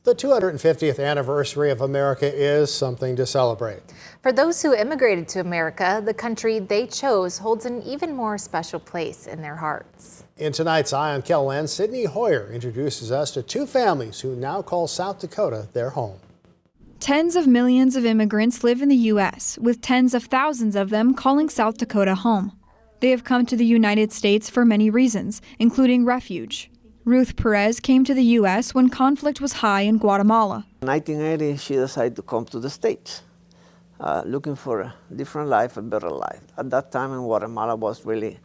The 250th anniversary of America is something to celebrate. For those who immigrated to America, the country they chose holds an even more special place in their hearts. In tonight's Eye on KELOLAND, Sydney Hoyer introduces us to two families who now call South Dakota their home. Tens of millions of immigrants live in the U.S., with tens of thousands of them calling South Dakota home. They have come to the United States for many reasons, including refuge. Ruth Perez came to the U.S. when conflict was high in Guatemala. In 1980, she decided to come to the States, looking for a different life, a better life. At that time in Guatemala was really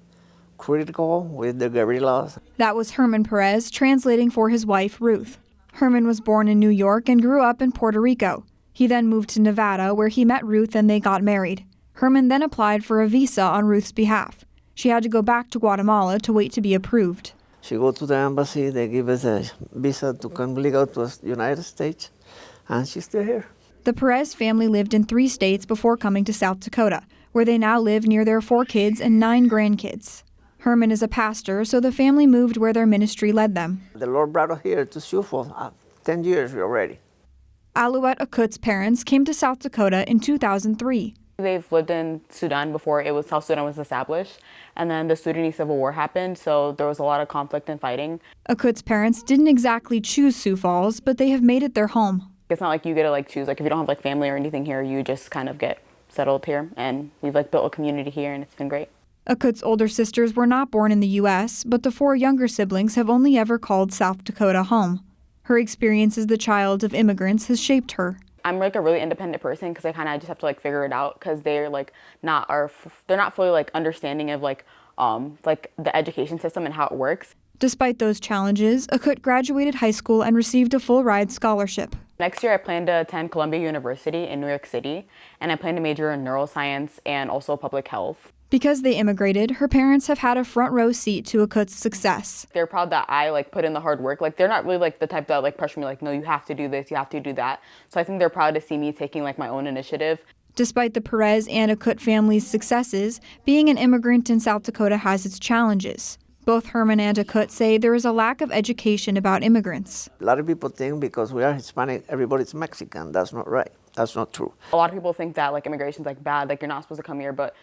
critical with the guerrillas. That was Herman Perez translating for his wife, Ruth. Herman was born in New York and grew up in Puerto Rico. He then moved to Nevada, where he met Ruth and they got married. Herman then applied for a visa on Ruth's behalf. She had to go back to Guatemala to wait to be approved. She go to the embassy, they give us a visa to come legal to the United States, and she's still here. The Perez family lived in 3 states before coming to South Dakota, where they now live near their 4 kids and 9 grandkids. Herman is a pastor, so the family moved where their ministry led them. The Lord brought us here to Sioux Falls 10 years already. Alouette Akut's parents came to South Dakota in 2003. They've lived in Sudan before South Sudan was established, and then the Sudanese Civil War happened, so there was a lot of conflict and fighting. Akut's parents didn't exactly choose Sioux Falls, but they have made it their home. It's not like you get to choose, if you don't have family or anything here, you just kind of get settled here, and we've built a community here, and it's been great. Akut's older sisters were not born in the U.S., but the 4 younger siblings have only ever called South Dakota home. Her experience as the child of immigrants has shaped her. I'm a really independent person because I kind of just have to figure it out because they're not fully understanding of the education system and how it works. Despite those challenges, Akut graduated high school and received a full-ride scholarship. Next year I plan to attend Columbia University in New York City, and I plan to major in neuroscience and also public health. Because they immigrated, her parents have had a front-row seat to Akut's success. They're proud that I put in the hard work. They're not really the type that pressure me no, you have to do this, you have to do that. So I think they're proud to see me taking my own initiative. Despite the Perez and Akut families' successes, being an immigrant in South Dakota has its challenges. Both Herman and Akut say there is a lack of education about immigrants. A lot of people think because we are Hispanic, everybody's Mexican. That's not right. That's not true. A lot of people think that immigration's bad, you're not supposed to come here, but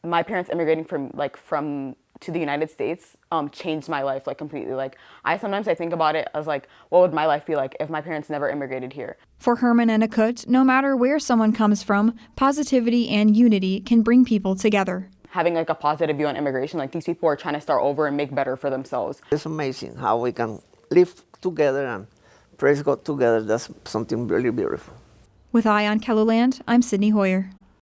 my parents immigrating from to the United States changed my life completely. I sometimes think about it as what would my life be like if my parents never immigrated here. For Herman and Akut, no matter where someone comes from, positivity and unity can bring people together. Having a positive view on immigration, these people are trying to start over and make better for themselves. It's amazing how we can live together and praise God together. That's something really beautiful. With Eye on KELOLAND, I'm Sydney Hoyer.